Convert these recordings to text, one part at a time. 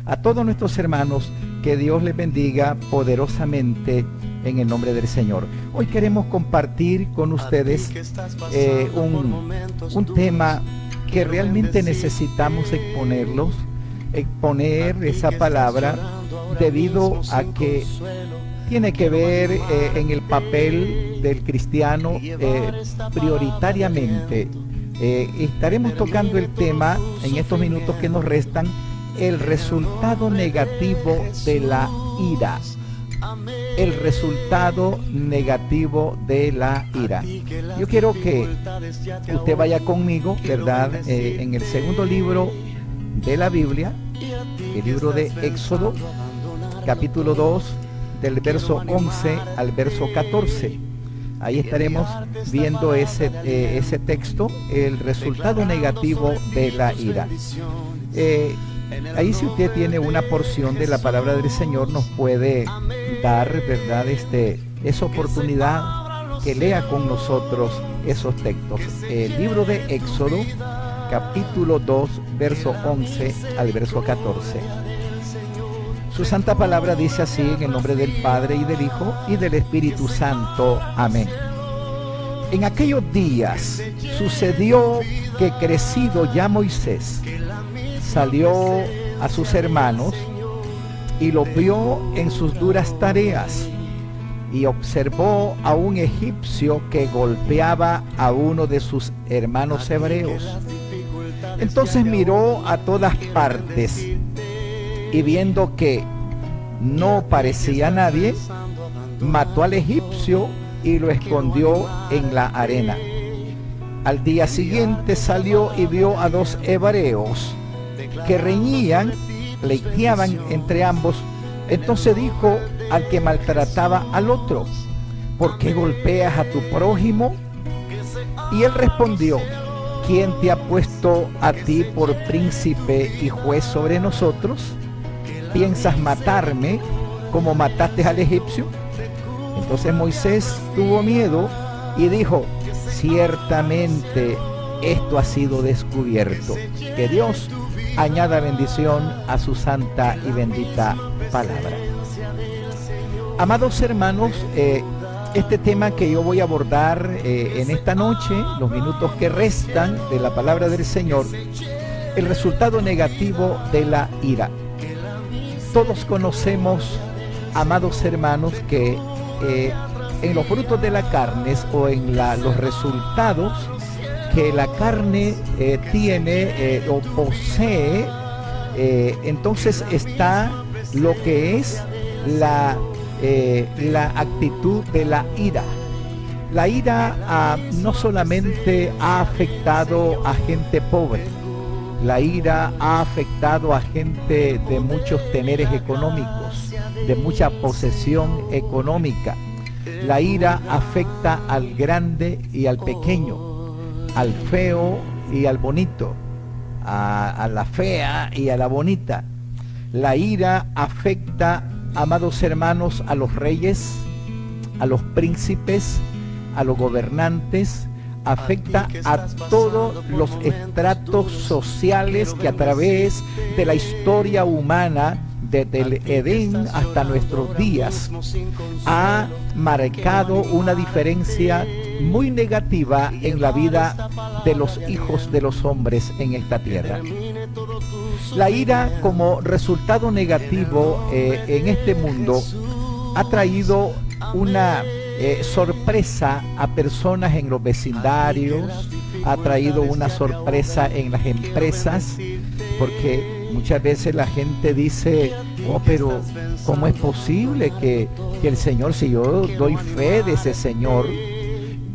A todos nuestros hermanos, que Dios les bendiga poderosamente en el nombre del Señor. Hoy queremos compartir con ustedes un tema que realmente necesitamos exponer esa palabra, debido a que tiene que ver en el papel del cristiano prioritariamente. Estaremos tocando el tema en estos minutos que nos restan, el resultado negativo de la ira. El resultado negativo de la ira. Yo quiero que usted vaya conmigo, ¿verdad? En el segundo libro de la Biblia, el libro de Éxodo, capítulo 2, del verso 11 al verso 14. Ahí estaremos viendo ese texto, el resultado negativo de la ira. Ahí, si usted tiene una porción de la palabra del Señor, nos puede dar, ¿verdad?, esa oportunidad que lea con nosotros esos textos. El libro de Éxodo, capítulo 2, verso 11 al verso 14. Su santa palabra dice así, en el nombre del Padre, y del Hijo, y del Espíritu Santo. Amén. En aquellos días sucedió que, crecido ya Moisés, salió a sus hermanos y los vio en sus duras tareas, y observó a un egipcio que golpeaba a uno de sus hermanos hebreos. Entonces miró a todas partes, y viendo que no parecía nadie, mató al egipcio y lo escondió en la arena. Al día siguiente salió y vio a dos hebreos que reñían, pleiteaban entre ambos. Entonces dijo al que maltrataba al otro: ¿por qué golpeas a tu prójimo? Y él respondió: ¿quién te ha puesto a ti por príncipe y juez sobre nosotros? ¿Piensas matarme como mataste al egipcio? Entonces Moisés tuvo miedo y dijo: ciertamente esto ha sido descubierto. Que Dios añada bendición a su santa y bendita palabra. Amados hermanos, este tema que yo voy a abordar en esta noche, los minutos que restan de la palabra del Señor, el resultado negativo de la ira. Todos conocemos, amados hermanos, que en los frutos de la carne o en los resultados que la carne tiene o posee, entonces está lo que es la actitud de la ira. La ira no solamente ha afectado a gente pobre, la ira ha afectado a gente de muchos teneres económicos, de mucha posesión económica. La ira afecta al grande y al pequeño, al feo y al bonito, a la fea y a la bonita. La ira afecta, amados hermanos, a los reyes, a los príncipes, a los gobernantes, afecta a todos los estratos sociales que a través de la historia humana, desde el Edén hasta nuestros días, ha marcado una diferencia muy negativa en la vida de los hijos de los hombres en esta tierra. La ira, como resultado negativo en este mundo, ha traído una sorpresa a personas en los vecindarios, ha traído una sorpresa en las empresas, porque muchas veces la gente dice: oh, pero ¿cómo es posible que el Señor, si yo doy fe de ese Señor,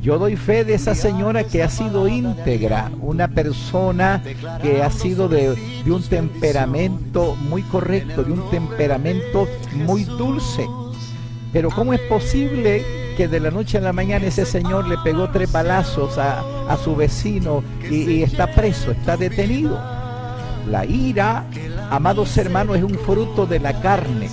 yo doy fe de esa señora que ha sido íntegra, una persona que ha sido de un temperamento muy correcto, de un temperamento muy dulce, pero cómo es posible que de la noche a la mañana ese señor le pegó 3 balazos a su vecino y está preso, está detenido? La ira, amados hermanos, es un fruto de la carne.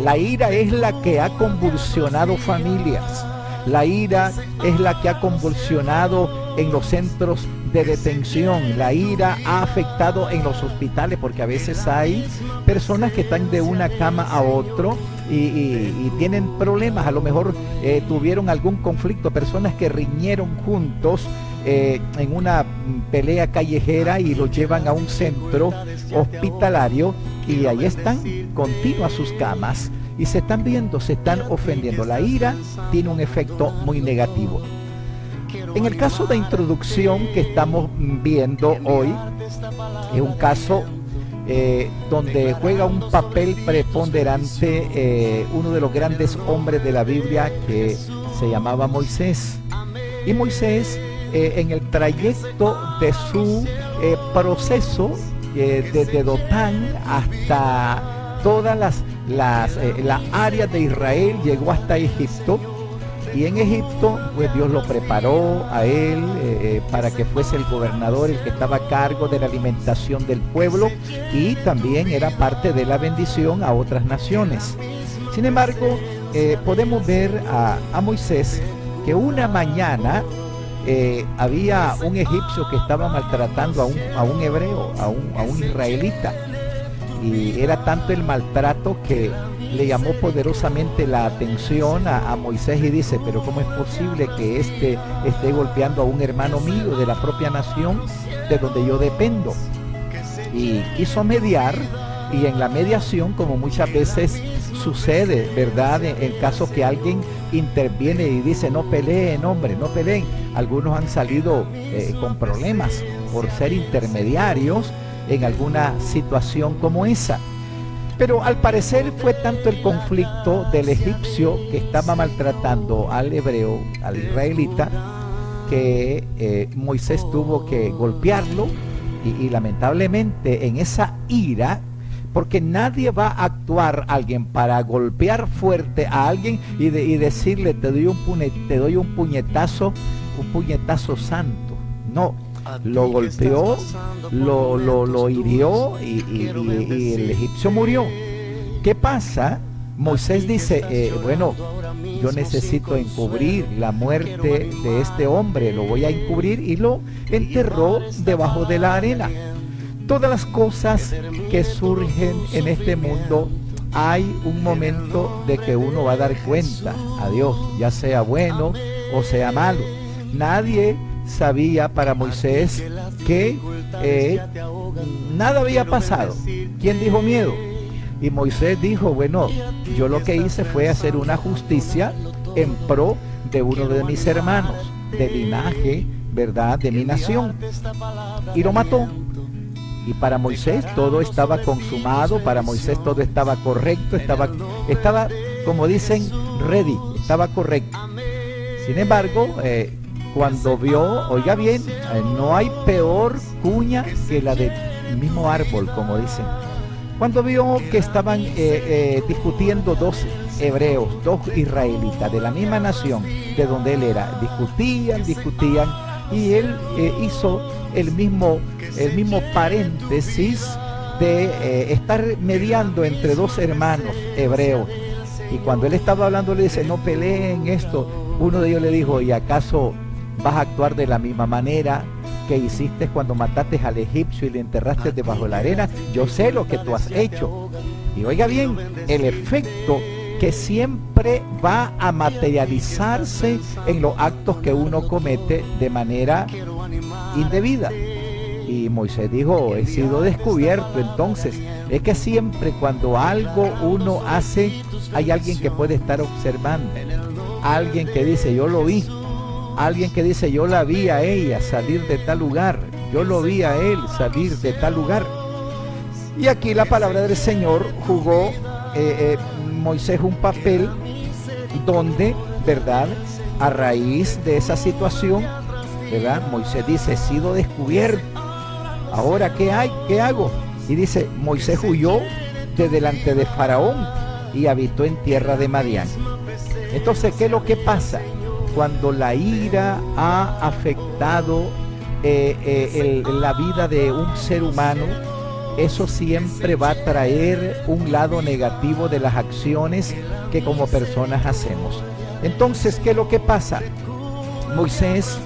La ira es la que ha convulsionado familias. La ira es la que ha convulsionado en los centros de detención. La ira ha afectado en los hospitales, porque a veces hay personas que están de una cama a otro y tienen problemas. A lo mejor tuvieron algún conflicto, personas que riñeron juntos en una pelea callejera y los llevan a un centro hospitalario y ahí están continuos a sus camas y se están viendo, se están ofendiendo. La ira tiene un efecto muy negativo. En el caso de introducción que estamos viendo hoy, es un caso donde juega un papel preponderante uno de los grandes hombres de la Biblia, que se llamaba Moisés. Y Moisés, en el trayecto de su proceso, desde Dotán hasta todas las áreas de Israel, llegó hasta Egipto. Y en Egipto, pues Dios lo preparó a él para que fuese el gobernador, el que estaba a cargo de la alimentación del pueblo, y también era parte de la bendición a otras naciones. Sin embargo, podemos ver a Moisés que una mañana había un egipcio que estaba maltratando a un hebreo, a un israelita. Y era tanto el maltrato que le llamó poderosamente la atención a Moisés y dice: pero ¿cómo es posible que esté golpeando a un hermano mío de la propia nación de donde yo dependo? Y quiso mediar, y en la mediación, como muchas veces sucede, ¿verdad? En caso que alguien interviene y dice: no peleen, hombre, no peleen. Algunos han salido con problemas por ser intermediarios en alguna situación como esa. Pero al parecer fue tanto el conflicto del egipcio que estaba maltratando al hebreo, al israelita, que Moisés tuvo que golpearlo y lamentablemente en esa ira, porque nadie va a actuar alguien para golpear fuerte a alguien y decirle: te doy un puñetazo santo. No, lo golpeó, lo hirió y el egipcio murió. ¿Qué pasa? Moisés dice: bueno, yo necesito encubrir la muerte de este hombre, lo voy a encubrir, y lo enterró debajo de la arena. Todas las cosas que surgen en este mundo, hay un momento de que uno va a dar cuenta a Dios, ya sea bueno o sea malo. Nadie sabía para Moisés que nada había pasado. ¿Quién dijo miedo? Y Moisés dijo: bueno, yo lo que hice fue hacer una justicia en pro de uno de mis hermanos, de linaje, ¿verdad?, de mi nación. Y lo mató. Y para Moisés todo estaba consumado, para Moisés todo estaba correcto, estaba como dicen, ready, estaba correcto. Sin embargo, cuando vio, oiga bien, no hay peor cuña que la del mismo árbol, como dicen. Cuando vio que estaban discutiendo dos hebreos, dos israelitas de la misma nación de donde él era, discutían, y él hizo el mismo paréntesis de estar mediando entre dos hermanos hebreos. Y cuando él estaba hablando, le dice: no peleen esto. Uno de ellos le dijo: ¿y acaso vas a actuar de la misma manera que hiciste cuando mataste al egipcio y le enterraste debajo de la arena? Yo sé lo que tú has hecho. Y oiga bien, el efecto que siempre va a materializarse en los actos que uno comete de manera indebida. Y Moisés dijo: he sido descubierto. Entonces, es que siempre cuando algo uno hace, hay alguien que puede estar observando, alguien que dice: yo lo vi, alguien que dice: yo la vi a ella salir de tal lugar, yo lo vi a él salir de tal lugar. Y aquí la palabra del Señor jugó Moisés un papel donde, ¿verdad?, a raíz de esa situación, ¿verdad?, Moisés dice: he sido descubierto. Ahora, ¿qué hago? Y dice: Moisés huyó de delante de Faraón y habitó en tierra de Madián. Entonces, ¿qué es lo que pasa? Cuando la ira ha afectado la vida de un ser humano, eso siempre va a traer un lado negativo de las acciones que como personas hacemos. Entonces, ¿qué es lo que pasa? Moisés,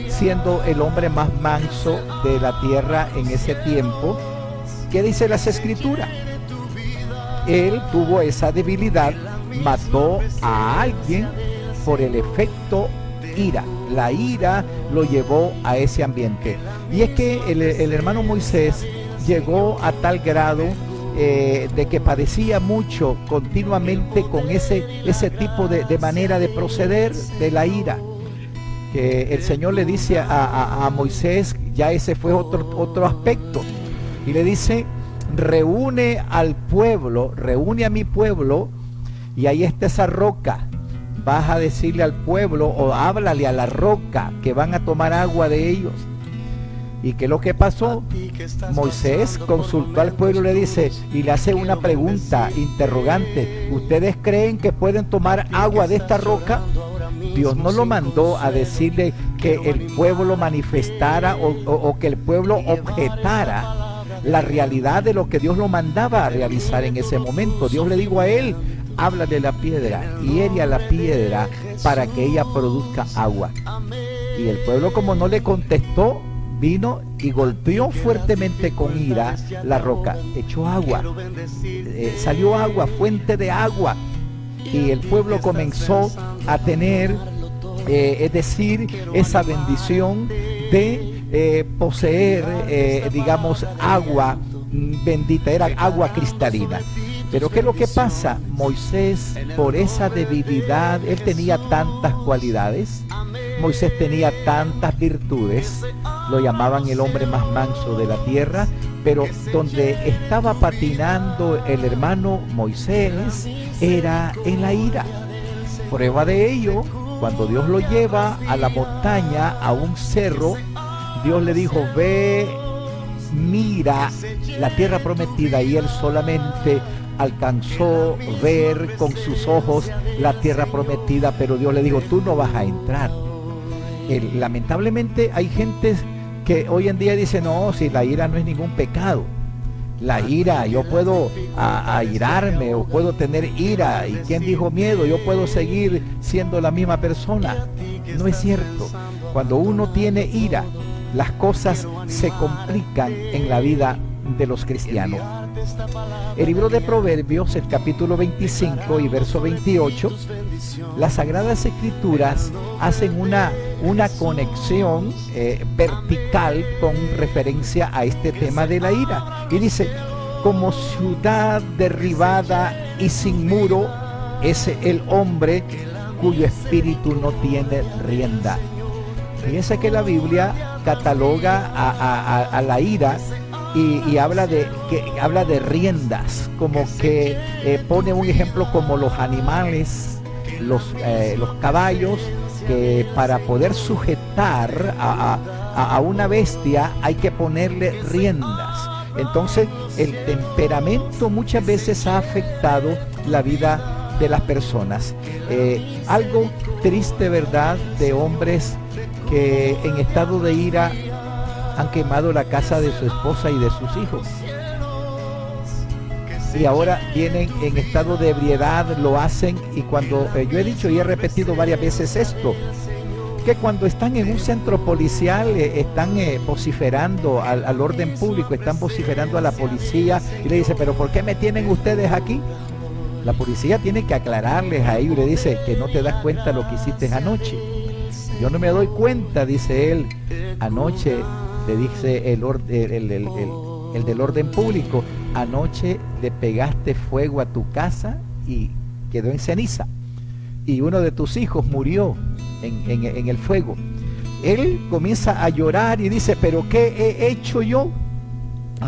siendo el hombre más manso de la tierra en ese tiempo, ¿qué dice las Escrituras? Él tuvo esa debilidad, mató a alguien por el efecto ira. La ira lo llevó a ese ambiente. Y es que el hermano Moisés llegó a tal grado de que padecía mucho continuamente con ese tipo de manera de proceder de la ira. Que el Señor le dice a Moisés, ya ese fue otro aspecto, y le dice: reúne al pueblo, reúne a mi pueblo, y ahí está esa roca. Vas a decirle al pueblo, o háblale a la roca, que van a tomar agua de ellos. ¿Y qué es lo que pasó? Moisés consultó al pueblo y le dice, y le hace una pregunta interrogante: ¿ustedes creen que pueden tomar agua de esta roca? Dios no lo mandó a decirle que el pueblo manifestara o que el pueblo objetara la realidad de lo que Dios lo mandaba a realizar en ese momento. Dios le dijo a él: háblale a la piedra, hiere a la piedra para que ella produzca agua. Y el pueblo, como no le contestó, vino y golpeó fuertemente con ira la roca, echó agua, salió agua, fuente de agua, y el pueblo comenzó a tener, es decir, esa bendición de poseer, digamos, agua bendita, era agua cristalina. Pero ¿qué es lo que pasa? Moisés, por esa debilidad, él tenía tantas cualidades, Moisés tenía tantas virtudes, lo llamaban el hombre más manso de la tierra, pero donde estaba patinando el hermano Moisés era en la ira. Prueba de ello, cuando Dios lo lleva a la montaña, a un cerro, Dios le dijo: ve, mira la tierra prometida, y él solamente alcanzó ver con sus ojos la tierra prometida, pero Dios le dijo: tú no vas a entrar. Lamentablemente hay gente que hoy en día dice: no, si la ira no es ningún pecado. La ira, yo puedo airarme o puedo tener ira, y ¿quién dijo miedo? Yo puedo seguir siendo la misma persona. No es cierto. Cuando uno tiene ira, las cosas se complican en la vida de los cristianos. El libro de Proverbios, el capítulo 25 y verso 28, las Sagradas Escrituras hacen una conexión vertical con referencia a este tema de la ira. Y dice: como ciudad derribada y sin muro es el hombre cuyo espíritu no tiene rienda. Fíjense que la Biblia cataloga a la ira y habla de riendas, como que pone un ejemplo como los animales, los caballos, que para poder sujetar a una bestia hay que ponerle riendas. Entonces el temperamento muchas veces ha afectado la vida de las personas. Algo triste, ¿verdad?, de hombres que en estado de ira han quemado la casa de su esposa y de sus hijos, y ahora vienen en estado de ebriedad, lo hacen. Y cuando yo he dicho y he repetido varias veces esto, que cuando están en un centro policial están vociferando al orden público, están vociferando a la policía, y le dice: pero ¿por qué me tienen ustedes aquí? La policía tiene que aclararles a ellos, y le dice: que no te das cuenta lo que hiciste anoche. Yo no me doy cuenta, dice él. Anoche, le dice el del orden público, anoche le pegaste fuego a tu casa y quedó en ceniza, y uno de tus hijos murió en el fuego. Él comienza a llorar y dice: pero ¿qué he hecho yo?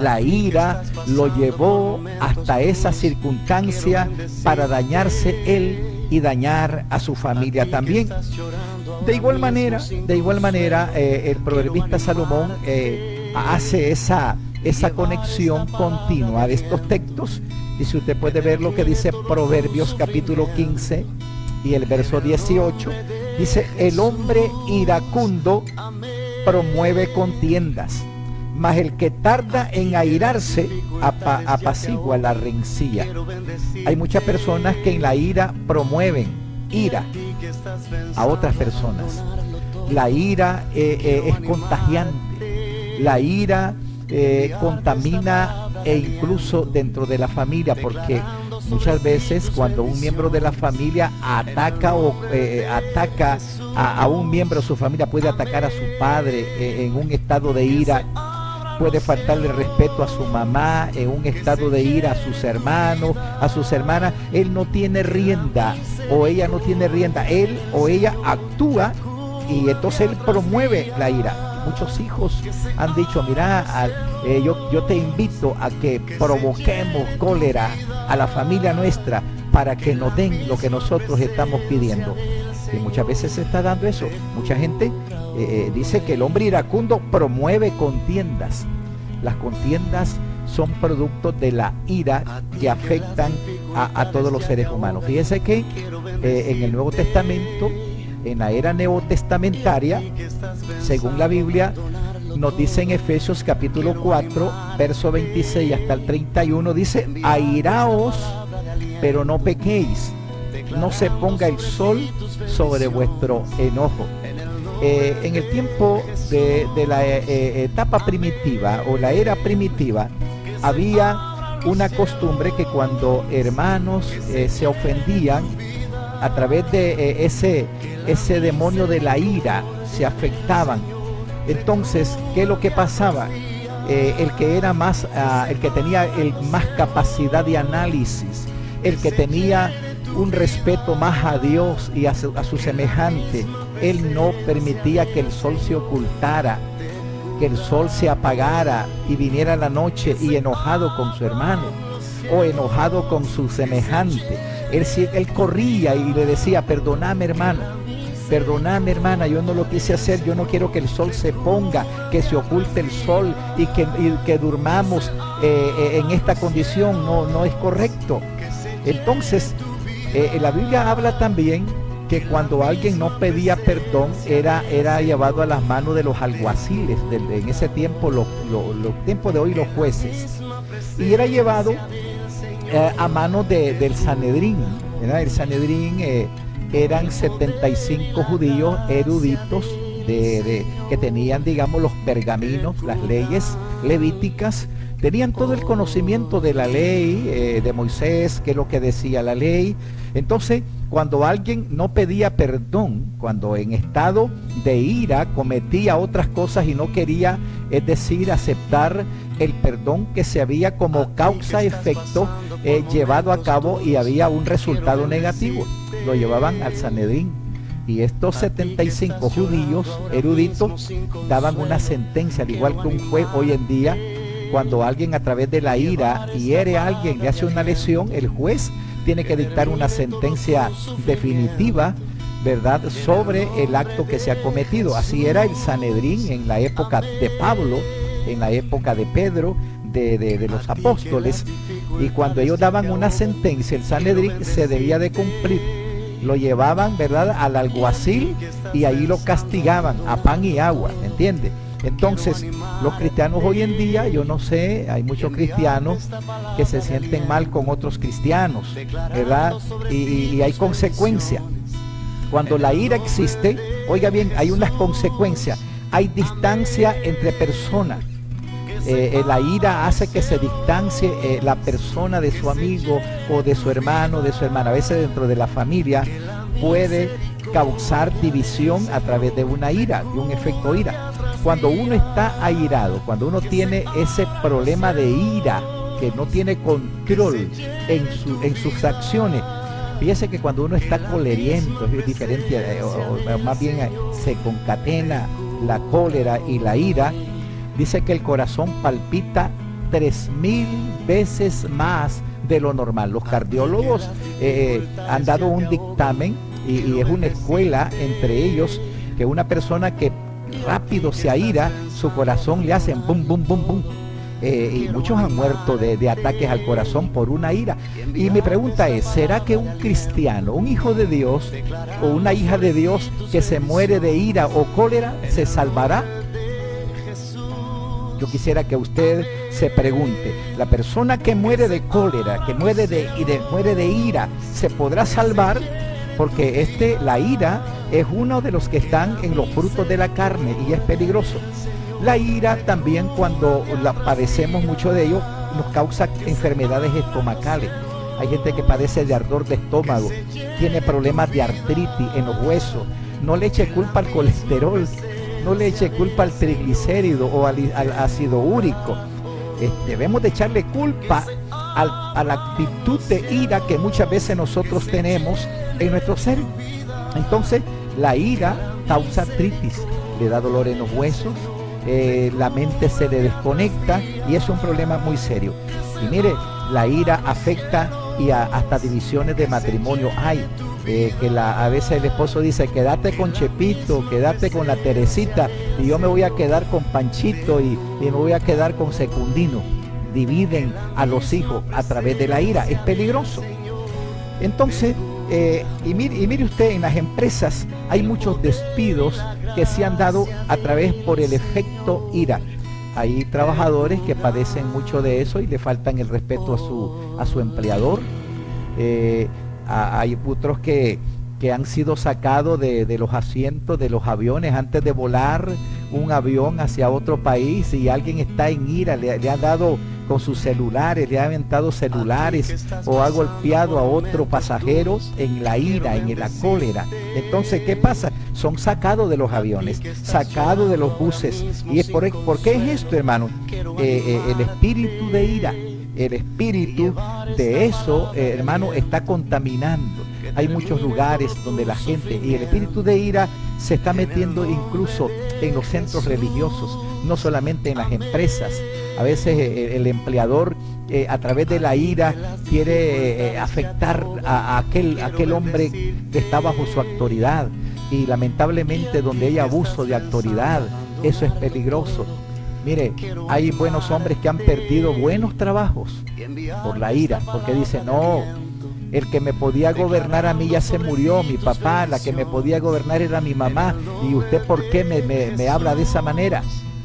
La ira lo llevó hasta esa circunstancia para dañarse él y dañar a su familia también. De igual manera, el proverbista Salomón hace esa conexión continua de estos textos. Y si usted puede ver lo que dice Proverbios capítulo 15 y el verso 18, dice: el hombre iracundo promueve contiendas, mas el que tarda en airarse apacigua la rencilla. Hay muchas personas que en la ira promueven ira, a otras personas. La ira es contagiante. La ira contamina e incluso dentro de la familia, porque muchas veces cuando un miembro de la familia ataca a un miembro de su familia, puede atacar a su padre en un estado de ira, puede faltarle respeto a su mamá en un estado de ira, a sus hermanos, a sus hermanas. Él no tiene rienda, o ella no tiene rienda, él o ella actúa y entonces él promueve la ira. Muchos hijos han dicho, mira, yo te invito a que provoquemos cólera a la familia nuestra para que nos den lo que nosotros estamos pidiendo. Y muchas veces se está dando eso. Mucha gente dice que el hombre iracundo promueve contiendas. Las contiendas son productos de la ira que afectan a todos los seres humanos. Fíjense que en el Nuevo Testamento, en la era neotestamentaria, según la Biblia, nos dice en Efesios capítulo 4, verso 26 hasta el 31, dice: airaos, pero no pequéis, no se ponga el sol sobre vuestro enojo. En el tiempo de la etapa primitiva o la era primitiva, había una costumbre que cuando hermanos se ofendían, a través de ese demonio de la ira, se afectaban. Entonces, ¿qué es lo que pasaba? El que era más, el que tenía más capacidad de análisis, el que tenía un respeto más a Dios y a su semejante, él no permitía que el sol se ocultara, que el sol se apagara y viniera la noche y enojado con su hermano o enojado con su semejante. Él corría y le decía: perdóname, hermano, perdóname, hermana, yo no lo quise hacer, yo no quiero que el sol se ponga, que se oculte el sol y que durmamos en esta condición, no es correcto. Entonces, la Biblia habla también que cuando alguien no pedía perdón, era llevado a las manos de los alguaciles, en ese tiempo, los tiempos de hoy, los jueces, y era llevado a manos del Sanedrín, ¿verdad? El Sanedrín eran 75 judíos eruditos que tenían, digamos, los pergaminos, las leyes levíticas, tenían todo el conocimiento de la ley de Moisés, qué es lo que decía la ley. Entonces, cuando alguien no pedía perdón, cuando en estado de ira cometía otras cosas y no quería, es decir, aceptar el perdón que se había como causa-efecto llevado a cabo y había un resultado negativo, lo llevaban al Sanedrín. Y estos 75 judíos eruditos daban una sentencia, al igual que un juez hoy en día. Cuando alguien a través de la ira hiere a alguien, le hace una lesión, el juez tiene que dictar una sentencia definitiva, ¿verdad?, sobre el acto que se ha cometido. Así era el Sanedrín en la época de Pablo, en la época de Pedro, de los apóstoles. Y cuando ellos daban una sentencia, el Sanedrín se debía de cumplir. Lo llevaban, ¿verdad?, al alguacil y ahí lo castigaban a pan y agua, ¿me entiende? Entonces, los cristianos hoy en día, yo no sé, hay muchos cristianos que se sienten mal con otros cristianos, ¿verdad? Y hay consecuencias. Cuando la ira existe, oiga bien, hay unas consecuencias. Hay distancia entre personas. La ira hace que se distancie la persona de su amigo o de su hermano, de su hermana. A veces dentro de la familia puede causar división a través de una ira, de un efecto ira. Cuando uno está airado, cuando uno tiene ese problema de ira, que no tiene control en sus acciones, fíjese que cuando uno está coleriento es diferente, o más bien se concatena la cólera y la ira. Dice que el corazón palpita 3000 veces más de lo normal. Los cardiólogos han dado un dictamen y es una escuela entre ellos, que una persona que rápido se aira, su corazón le hace bum, bum, bum, bum. Y muchos han muerto de ataques al corazón por una ira. Y mi pregunta es, ¿será que un cristiano, un hijo de Dios o una hija de Dios que se muere de ira o cólera, se salvará? Yo quisiera que usted se pregunte, ¿la persona que muere de cólera, que muere de ira, se podrá salvar? porque la ira es uno de los que están en los frutos de la carne y es peligroso. La ira también, cuando la padecemos mucho de ello, nos causa enfermedades estomacales. Hay gente que padece de ardor de estómago, tiene problemas de artritis en los huesos. No le eche culpa al colesterol, no le eche culpa al triglicérido o al ácido úrico. Debemos de echarle culpa a la actitud de ira que muchas veces nosotros tenemos en nuestro ser. Entonces, la ira causa artritis, le da dolor en los huesos, la mente se le desconecta y es un problema muy serio. Y mire, la ira afecta y hasta divisiones de matrimonio hay. A veces el esposo dice, quédate con Chepito, quédate con la Teresita, y yo me voy a quedar con Panchito y me voy a quedar con Secundino. Dividen a los hijos a través de la ira, es peligroso. Entonces, mire usted, en las empresas hay muchos despidos que se han dado a través por el efecto ira. Hay trabajadores que padecen mucho de eso y le faltan el respeto a su empleador. Hay otros que han sido sacados de los asientos de los aviones antes de volar un avión hacia otro país, y alguien está en ira, le ha dado con sus celulares, le ha aventado celulares o ha golpeado a otro pasajero en la ira, en la cólera. Entonces, ¿qué pasa? Son sacados de los aviones, sacados de los buses. ¿Y es por qué es esto, hermano? El espíritu de ira, el espíritu de eso, hermano, está contaminando. Hay muchos lugares donde la gente, y el espíritu de ira se está metiendo incluso en los centros religiosos, no solamente en las empresas. A veces el empleador a través de la ira quiere afectar a aquel hombre que está bajo su autoridad, y lamentablemente donde hay abuso de autoridad, eso es peligroso. Mire, hay buenos hombres que han perdido buenos trabajos por la ira, porque dicen, no, el que me podía gobernar a mí ya se murió, mi papá, la que me podía gobernar era mi mamá, y usted ¿por qué me habla de esa manera?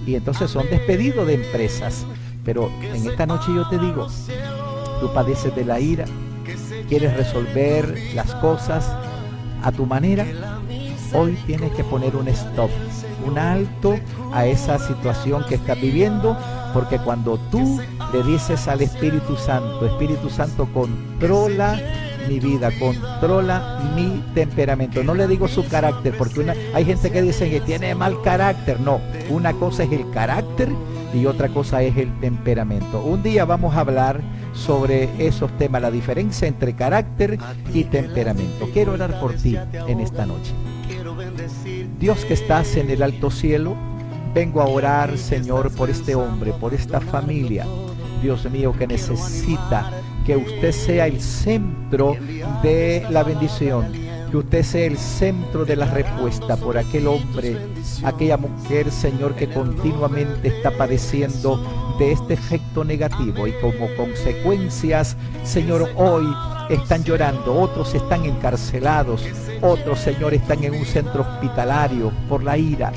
Y entonces son despedidos de empresas. Pero en esta noche yo te digo, tú padeces de la ira, quieres resolver las cosas a tu manera, hoy tienes que poner un stop, un alto a esa situación que estás viviendo, porque cuando tú le dices al Espíritu Santo, controla mi vida, controla mi temperamento. No le digo su carácter, porque hay gente que dice que tiene mal carácter. No, una cosa es el carácter y otra cosa es el temperamento. Un día vamos a hablar sobre esos temas, la diferencia entre carácter y temperamento. Quiero orar por ti en esta noche. Dios que estás en el alto cielo, vengo a orar, Señor, por este hombre, por esta familia, Dios mío, que necesita que usted sea el centro de la bendición, que usted sea el centro de la respuesta por aquel hombre, aquella mujer, Señor, que continuamente está padeciendo de este efecto negativo, y como consecuencias, Señor, hoy están llorando, otros están encarcelados, otros, Señor, están en un centro hospitalario por la ira.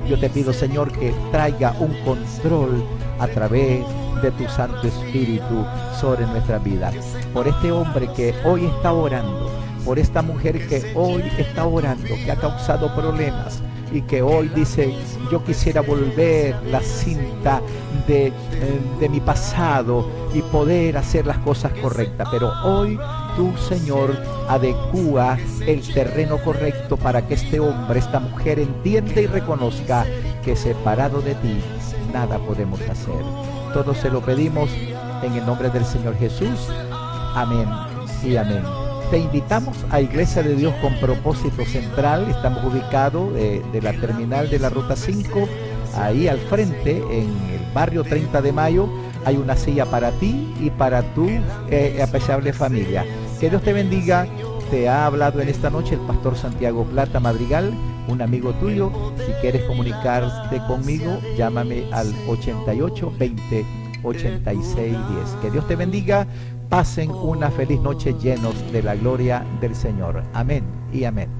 Yo te pido, Señor, que traiga un control a través de tu Santo Espíritu sobre nuestra vida. Por este hombre que hoy está orando, por esta mujer que hoy está orando, que ha causado problemas y que hoy dice, yo quisiera volver la cinta de mi pasado y poder hacer las cosas correctas, pero hoy tú, Señor, adecúa el terreno correcto para que este hombre, esta mujer entienda y reconozca que separado de ti nada podemos hacer. Todo se lo pedimos en el nombre del Señor Jesús. Amén y amén. Te invitamos a Iglesia de Dios con Propósito Central. Estamos ubicados de la terminal de la Ruta 5, ahí al frente, en el barrio 30 de Mayo. Hay una silla para ti y para tu apreciable familia. Que Dios te bendiga. Te ha hablado en esta noche el pastor Santiago Plata Madrigal, un amigo tuyo. Si quieres comunicarte conmigo, llámame al 88 20 86 10. Que Dios te bendiga. Pasen una feliz noche llenos de la gloria del Señor. Amén y amén.